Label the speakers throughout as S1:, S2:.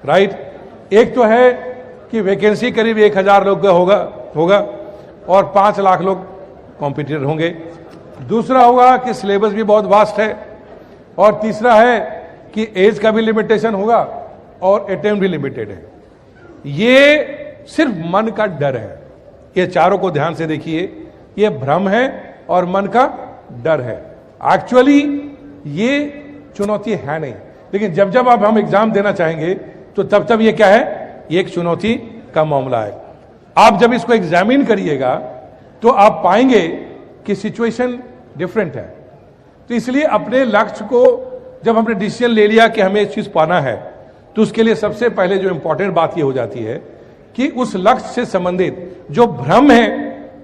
S1: Right. एक तो है कि वैकेंसी करीब 1000 लोग का होगा और 5 लाख लोग कॉम्पिटिटर होंगे। दूसरा होगा कि सिलेबस भी बहुत वास्ट है, और तीसरा है कि एज का भी लिमिटेशन होगा और अटेम्प्ट भी लिमिटेड है। ये सिर्फ मन का डर है। ये चारों को ध्यान से देखिए, ये भ्रम है और मन का डर है। एक्चुअली ये चुनौती है नहीं, लेकिन जब जब अब हम एग्जाम देना चाहेंगे तो तब तब ये क्या है, ये एक चुनौती का मामला है। आप जब इसको एग्जामिन करिएगा तो आप पाएंगे कि सिचुएशन डिफरेंट है। तो इसलिए अपने लक्ष्य को जब हमने डिसीजन ले लिया कि हमें इस चीज पाना है, तो उसके लिए सबसे पहले जो इंपॉर्टेंट बात ये हो जाती है कि उस लक्ष्य से संबंधित जो भ्रम है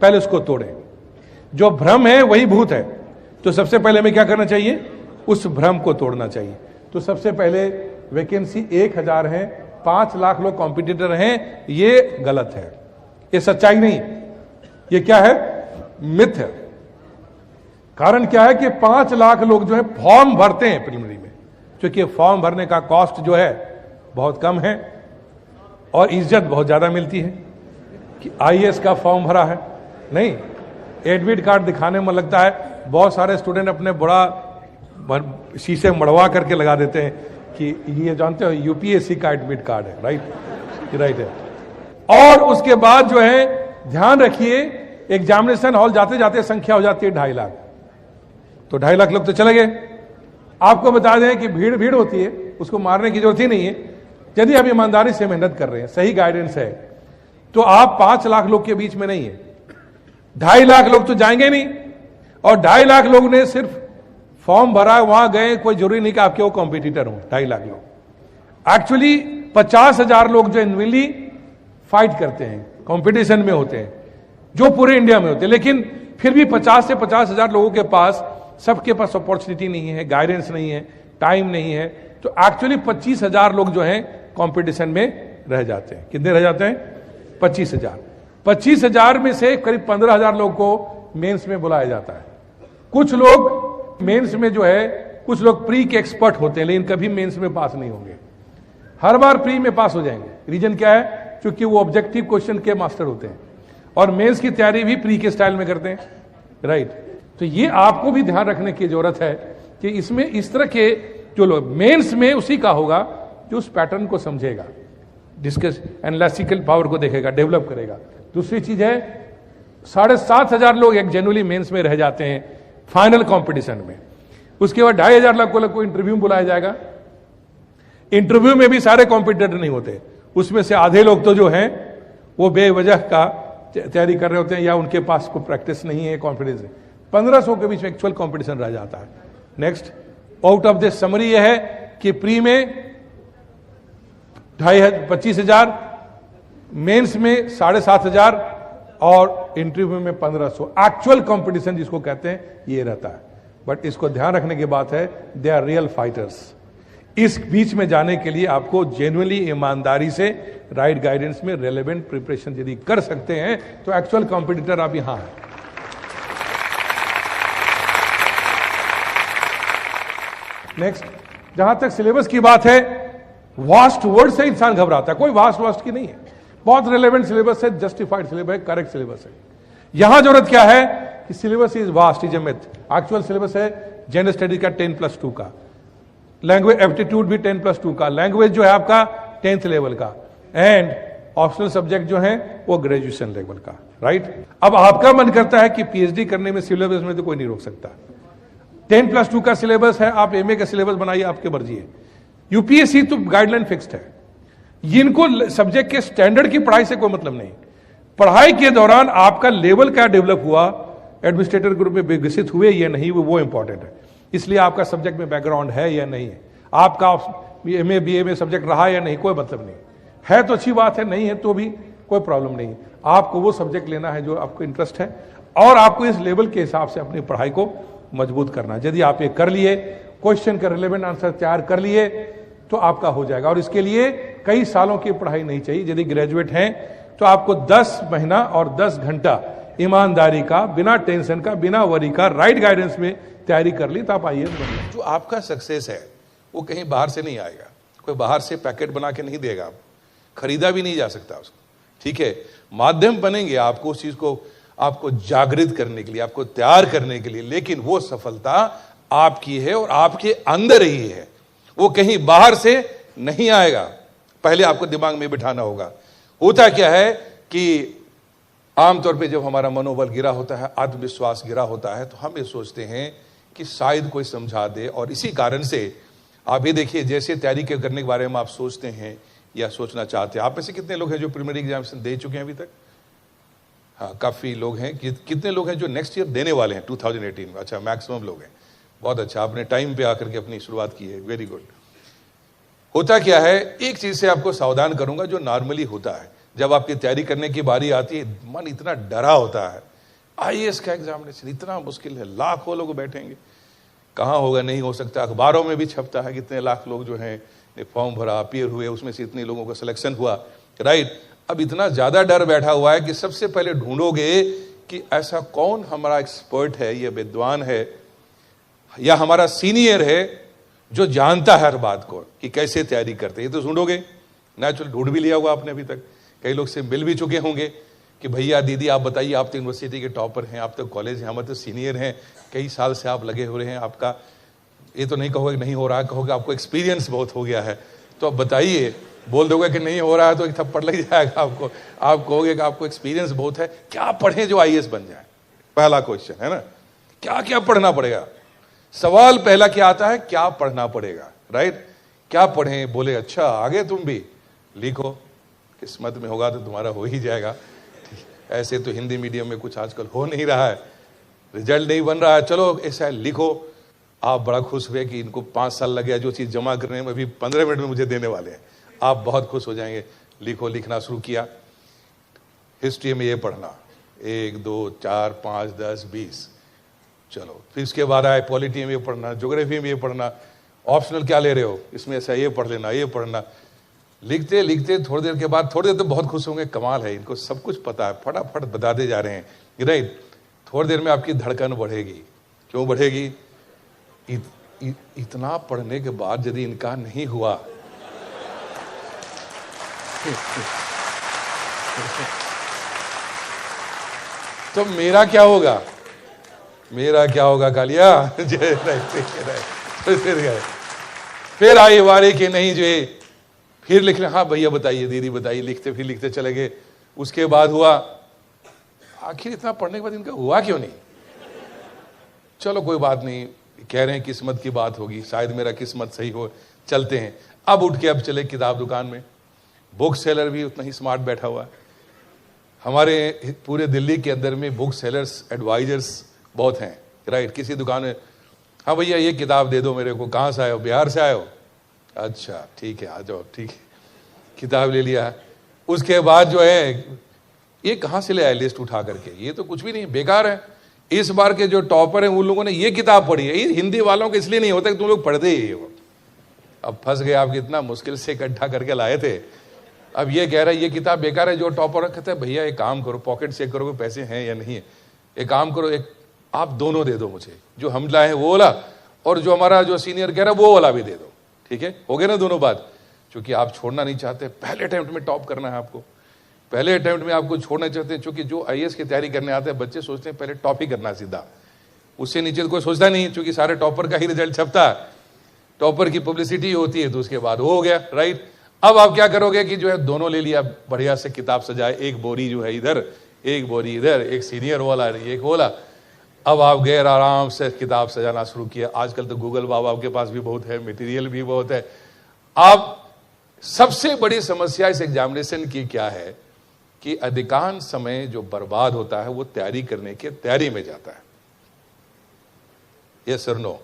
S1: पहले उसको तोड़ें। जो भ्रम है वही भूत है। तो सबसे पहले हमें क्या करना चाहिए, उस भ्रम को तोड़ना चाहिए। तो सबसे पहले वैकेंसी 1000 है, 5 लाख लोग कॉम्पिटिटर हैं, ये गलत है, ये सच्चाई नहीं, ये क्या है, मिथ है। कारण क्या है कि 5 लाख लोग जो है फॉर्म भरते हैं प्रिलिमिनरी में, क्योंकि फॉर्म भरने का कॉस्ट जो है बहुत कम है और इज्जत बहुत ज्यादा मिलती है। कि आईएएस का फॉर्म भरा है, नहीं, एडमिट कार्ड दिखाने में लगता है। बहुत सारे स्टूडेंट अपने बड़ा शीशे मड़वा करके लगा देते हैं कि ये जानते हो यूपीएससी का एडमिट कार्ड है, राइट है। और उसके बाद जो है ध्यान रखिए, एग्जामिनेशन हॉल जाते जाते संख्या हो जाती है 2.5 लाख। तो 2.5 लाख लोग तो चले गए। आपको बता दें कि भीड़ होती है, उसको मारने की जरूरत ही नहीं है। यदि आप ईमानदारी से मेहनत कर रहे हैं, सही गाइडेंस है, तो आप 5 लाख लोग के बीच में नहीं है। 2.5 लाख लोग तो जाएंगे नहीं, और 2.5 लाख लोग ने सिर्फ फॉर्म भरा, वहां गए, कोई जरूरी नहीं कि आपके वो कॉम्पिटिटर हो। 2.5 लाख लोग, एक्चुअली 50,000 लोग जो एनुअली फाइट करते हैं, कंपटीशन में होते हैं, जो पूरे इंडिया में होते हैं। लेकिन फिर भी 50 से 50,000 लोगों के पास, सबके पास अपॉर्चुनिटी नहीं है, गाइडेंस नहीं है, टाइम नहीं है। तो एक्चुअली 25,000 लोग जो हैं कंपटीशन में रह जाते हैं। कितने रह जाते हैं, 25,000। 25,000 में से करीब 15,000 लोग को मेंस में बुलाया जाता है। कुछ लोग मेंस में जो है, कुछ लोग प्री के एक्सपर्ट होते हैं, लेकिन कभी मेंस में पास नहीं होंगे। हर बार प्री में पास हो जाएंगे। रीजन क्या है, क्योंकि वो ऑब्जेक्टिव क्वेश्चन के मास्टर होते हैं और मेंस की तैयारी भी प्री के स्टाइल में करते हैं, राइट। तो ये आपको भी ध्यान रखने की जरूरत है कि इसमें इस तरह के जो लोग मेंस में, उसी का होगा जो उस पैटर्न को समझेगा, डिस्कस एनालिटिकल पावर को देखेगा, डेवलप करेगा। दूसरी चीज है, 7,500 लोग एक जनरली मेंस में रह जाते हैं फाइनल कंपटीशन में। उसके बाद 2,500 को इंटरव्यू बुलाया जाएगा। इंटरव्यू में भी सारे कॉम्पिटिटर नहीं होते, उसमें से आधे लोग तो जो हैं वो बेवजह का तैयारी कर रहे होते हैं, या उनके पास कोई प्रैक्टिस नहीं है, कॉन्फिडेंस है। 1500 के बीच में एक्चुअल कंपटीशन रह जाता है। Next, out of this summary यह है कि प्री में 25,000, मेंस में 7,500 और इंटरव्यू में 1500। एक्चुअल कंपटीशन जिसको कहते हैं ये रहता है। बट इसको ध्यान रखने की बात है, दे आर रियल फाइटर्स। इस बीच में जाने के लिए आपको जेन्युइनली, ईमानदारी से, राइट गाइडेंस में रेलेवेंट प्रिपरेशन यदि कर सकते हैं तो एक्चुअल कॉम्पिटिटर आप यहां हैं। नेक्स्ट, जहां तक सिलेबस की बात है, वास्ट वर्ड से इंसान घबराता है। कोई वास्ट की नहीं है, बहुत रेलेवेंट सिलेबस है, जस्टिफाइड सिलेबस है, करेक्ट सिलेबस है। यहां जरूरत क्या है कि syllabus is vast, is a myth. Actual syllabus है जनरल स्टडी का 10+2 का, लैंग्वेज एप्टीट्यूड भी 10+2 का, लैंग्वेज जो है आपका 10th लेवल का, एंड ऑप्शनल सब्जेक्ट जो है वो ग्रेजुएशन लेवल का, राइट। अब आपका मन करता है कि पीएचडी करने में सिलेबस में तो कोई नहीं रोक सकता। 10+2 का सिलेबस है, आप एमए का सिलेबस बनाइए, आपके मर्जी है। यूपीएससी तो गाइडलाइन फिक्स्ड है। इनको सब्जेक्ट के स्टैंडर्ड की पढ़ाई से कोई मतलब नहीं। पढ़ाई के दौरान आपका लेवल क्या डेवलप हुआ, एडमिनिस्ट्रेटर ग्रुप में विकसित हुए या नहीं, वो इंपॉर्टेंट है। इसलिए आपका सब्जेक्ट में बैकग्राउंड है या नहीं है, आपका एमए बीए में सब्जेक्ट रहा या नहीं, कोई मतलब नहीं है। तो अच्छी बात है, नहीं है तो भी कोई प्रॉब्लम नहीं। आपको वो सब्जेक्ट लेना है जो आपको इंटरेस्ट है, और आपको इस लेवल के हिसाब से अपनी पढ़ाई को मजबूत करना है। यदि आप ये कर लिए, क्वेश्चन का रिलेवेंट आंसर तैयार कर लिए, तो आपका हो जाएगा। और इसके लिए कई सालों की पढ़ाई नहीं चाहिए। यदि ग्रेजुएट हैं तो आपको 10 महीना और 10 घंटा ईमानदारी का, बिना टेंशन का, बिना वरी का, राइट गाइडेंस में तैयारी कर ली तो आप आईएएस बन गए। जो आपका सक्सेस है वो कहीं बाहर से नहीं आएगा, कोई बाहर से पैकेट बना के नहीं देगा, खरीदा भी नहीं जा सकता उसको, ठीक है। माध्यम बनेंगे आपको उस चीज को, आपको जागृत करने के लिए, आपको तैयार करने के लिए, लेकिन वो सफलता आपकी है और आपके अंदर ही है, वो कहीं बाहर से नहीं आएगा। पहले आपको दिमाग में बिठाना होगा। होता क्या है कि आमतौर पे जब हमारा मनोबल गिरा होता है, आत्मविश्वास गिरा होता है, तो हम ये सोचते हैं कि शायद कोई समझा दे, और इसी कारण से आप ये देखिए, जैसे तैयारी करने के बारे में आप सोचते हैं या सोचना चाहते हैं। आप में से कितने लोग हैं जो प्रीलिमिनरी एग्जामिनेशन दे चुके हैं अभी तक? हाँ, काफ़ी लोग हैं। कितने लोग हैं जो नेक्स्ट ईयर देने वाले हैं 2018 में? अच्छा, मैक्सिमम लोग हैं। बहुत अच्छा, आपने टाइम पे आकर के अपनी शुरुआत की है, वेरी गुड। होता क्या है, एक चीज़ से आपको सावधान करूंगा जो नॉर्मली होता है, जब आपकी तैयारी करने की बारी आती है, मन इतना डरा होता है। आईएएस का एग्जामिनेशन इतना मुश्किल है, लाखों लोग बैठेंगे, कहाँ होगा, नहीं हो सकता। अखबारों में भी छपता है कितने लाख लोग जो हैं फॉर्म भरा, अपीयर हुए, उसमें से इतने लोगों का सिलेक्शन हुआ, राइट। अब इतना ज़्यादा डर बैठा हुआ है कि सबसे पहले ढूंढोगे कि ऐसा कौन हमारा एक्सपर्ट है, ये विद्वान है या हमारा सीनियर है जो जानता है हर बात को कि कैसे तैयारी करते हैं। ये तो ढूंढोगे, नेचुरल ढूंढ भी लिया होगा आपने अभी तक, कई लोग से मिल भी चुके होंगे कि भैया दीदी आप बताइए, आप तो यूनिवर्सिटी के टॉपर हैं, आप तो कॉलेज हैं, हम तो सीनियर हैं, कई साल से आप लगे हुए हैं, आपका ये तो नहीं कहोगे नहीं हो रहा है, कहोगे आपको एक्सपीरियंस बहुत हो गया है, तो आप बताइए। बोल दोगे कि नहीं हो रहा है तो एक थप्पड़ लग जाएगा आपको, आप कहोगे कि आपको एक्सपीरियंस बहुत है। क्या पढ़ें जो आईएएस बन जाए, पहला क्वेश्चन है ना, क्या क्या पढ़ना पड़ेगा। सवाल पहला क्या आता है, क्या पढ़ना पड़ेगा, राइट। क्या पढ़ें, बोले अच्छा आगे तुम भी लिखो, किस्मत में होगा तो तुम्हारा हो ही जाएगा। ऐसे तो हिंदी मीडियम में कुछ आजकल हो नहीं रहा है, रिजल्ट नहीं बन रहा है, चलो ऐसा लिखो। आप बड़ा खुश हुए कि इनको 5 साल लग गया जो चीज़ जमा करने में, अभी 15 मिनट में मुझे देने वाले हैं, आप बहुत खुश हो जाएंगे। लिखो, लिखना शुरू किया। हिस्ट्री में ये पढ़ना 1 2 4 5 10 20, चलो। फिर इसके बाद आए पॉलिटी में ये पढ़ना, ज्योग्राफी में ये पढ़ना, ऑप्शनल क्या ले रहे हो इसमें, ऐसा ये पढ़ लेना, ये पढ़ना। लिखते लिखते थोड़ी देर के बाद, थोड़ी देर तो बहुत खुश होंगे, कमाल है इनको सब कुछ पता है, फटाफट बताते जा रहे हैं, राइट। थोड़ी देर में आपकी धड़कन बढ़ेगी। क्यों बढ़ेगी? इतना पढ़ने के बाद यदि इनका नहीं हुआ तो मेरा क्या होगा, मेरा क्या होगा कालिया। फिर आई बारी कि नहीं जो फिर लिख ले, हाँ भैया बताइए, दीदी बताइए, लिखते फिर लिखते चले गए। उसके बाद हुआ, आखिर इतना पढ़ने के बाद इनका हुआ क्यों नहीं। चलो कोई बात नहीं, कह रहे हैं किस्मत की बात होगी, शायद मेरा किस्मत सही हो, चलते हैं। अब उठ के अब चले किताब दुकान में, बुक सेलर भी उतना ही स्मार्ट बैठा हुआ है। हमारे पूरे दिल्ली के अंदर में बुक सेलर्स, एडवाइजर्स बहुत हैं, राइट। किसी दुकान में, हाँ भैया ये किताब दे दो मेरे को, कहाँ से आए हो, बिहार से आए हो, अच्छा ठीक है आ जाओ, ठीक है, किताब ले लिया। उसके बाद जो है, ये कहाँ से ले आए लिस्ट उठा करके, ये तो कुछ भी नहीं, बेकार है। इस बार के जो टॉपर हैं उन लोगों ने ये किताब पढ़ी है, ये हिंदी वालों के इसलिए नहीं होता कि तुम लोग पढ़ते ही हो। अब फंस गए आप, कितना मुश्किल से इकट्ठा करके लाए थे। अब ये कह रहा है ये किताब बेकार है। जो टॉपर कहते हैं भैया एक काम करो, पॉकेट चेक करो कि पैसे हैं या नहीं है, एक काम करो, एक आप दोनों दे दो मुझे, जो हम लाए हैं वो वाला, और जो हमारा जो सीनियर कह रहा है वो वाला भी दे दो, ठीक है, हो गया ना दोनों बात। क्योंकि आप छोड़ना नहीं चाहते, पहले अटेम्प्ट में टॉप करना है आपको, पहले अटेम्प्ट में आपको छोड़ना चाहते हैं। क्योंकि जो आईएएस की तैयारी करने आते हैं बच्चे सोचते हैं पहले टॉप ही करना है सीधा, उससे नीचे तो कोई सोचता नहीं, क्योंकि सारे टॉपर का ही रिजल्ट छपता है, टॉपर की पब्लिसिटी होती है, तो उसके बाद हो गया, राइट। अब आप क्या करोगे कि जो है दोनों ले लिया, बढ़िया से किताब सजाए, एक बोरी जो है इधर, एक बोरी इधर, एक सीनियर वाला एक वाला। अब आप गए आराम से किताब सजाना शुरू किया। आजकल तो गूगल बाबा के पास भी बहुत है, मटेरियल भी बहुत है। अब सबसे बड़ी समस्या इस एग्जामिनेशन की क्या है कि अधिकांश समय जो बर्बाद होता है वो तैयारी करने की तैयारी में जाता है। यस सर नो,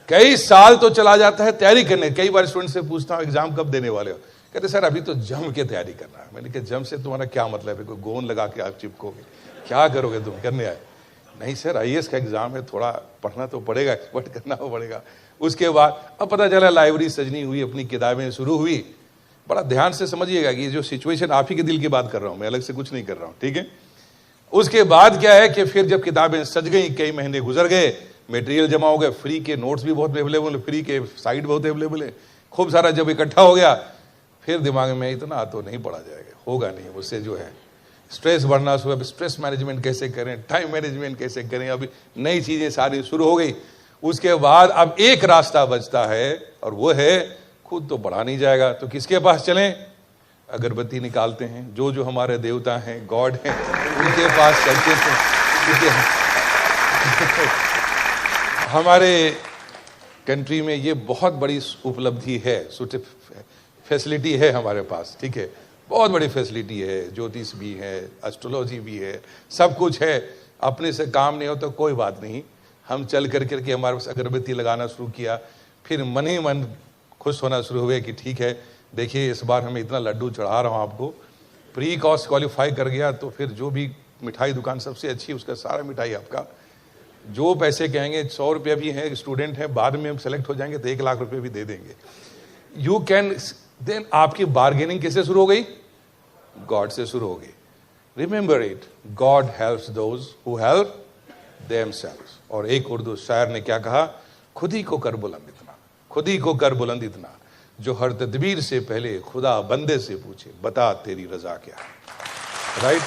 S1: कई साल तो चला जाता है तैयारी करने। कई बार स्टूडेंट से पूछता हूं एग्जाम कब देने वाले हो, कहते सर अभी तो जम के तैयारी करना है। मैंने कहा जम से तुम्हारा क्या मतलब है, कोई गोंद लगा के आप चिपकोगे, क्या करोगे तुम करने आए। नहीं सर आईएएस का एग्जाम है, थोड़ा पढ़ना तो पड़ेगा, एक्सपर्ट करना तो पड़ेगा। उसके बाद अब पता चला लाइब्रेरी सजनी हुई, अपनी किताबें शुरू हुई। बड़ा ध्यान से समझिएगा कि जो सिचुएशन आप ही के दिल की बात कर रहा हूं, मैं अलग से कुछ नहीं कर रहा हूं, ठीक है। उसके बाद क्या है कि फिर जब किताबें सज गई, कई महीने गुजर गए, मटेरियल जमा हो गए, फ्री के नोट्स भी बहुत अवेलेबल है, फ्री के साइट बहुत अवेलेबल है, खूब सारा जब इकट्ठा हो गया, फिर दिमाग में इतना तो नहीं पड़ा जाएगा, होगा नहीं, उससे जो है स्ट्रेस बढ़ना शुरू। अब स्ट्रेस मैनेजमेंट कैसे करें, टाइम मैनेजमेंट कैसे करें, अभी नई चीजें सारी शुरू हो गई। उसके बाद अब एक रास्ता बचता है और वो है खुद तो बढ़ा नहीं जाएगा तो किसके पास चलें? अगरबत्ती निकालते हैं, जो जो हमारे देवता हैं, गॉड हैं, उनके पास चलते हैं। हमारे कंट्री में ये बहुत बड़ी उपलब्धि है, फैसिलिटी है हमारे पास, ठीक है, बहुत बड़ी फैसिलिटी है, ज्योतिष भी है, एस्ट्रोलॉजी भी है, सब कुछ है। अपने से काम नहीं हो तो कोई बात नहीं, हम चल करके हमारे पास अगरबत्ती लगाना शुरू किया, फिर मन ही मन खुश होना शुरू हुए कि ठीक है, देखिए इस बार हमें इतना लड्डू चढ़ा रहा हूँ आपको, प्री कॉस्ट क्वालिफाई कर गया तो फिर जो भी मिठाई दुकान सबसे अच्छी उसका सारा मिठाई आपका, जो पैसे कहेंगे 100 रुपया भी है, स्टूडेंट है, बाद में हम सेलेक्ट हो जाएंगे तो 1 लाख रुपए भी दे देंगे। यू कैन देन आपकी बार्गेनिंग किससे शुरू हो गई? गॉड से शुरू हो गई। Remember it, God helps those who help themselves. और एक उर्दू शायर ने क्या कहा? खुद ही को कर बुलंद इतना, खुद ही को कर बुलंद इतना, जो हर तदबीर से पहले खुदा बंदे से पूछे, बता तेरी रजा क्या है। राइट?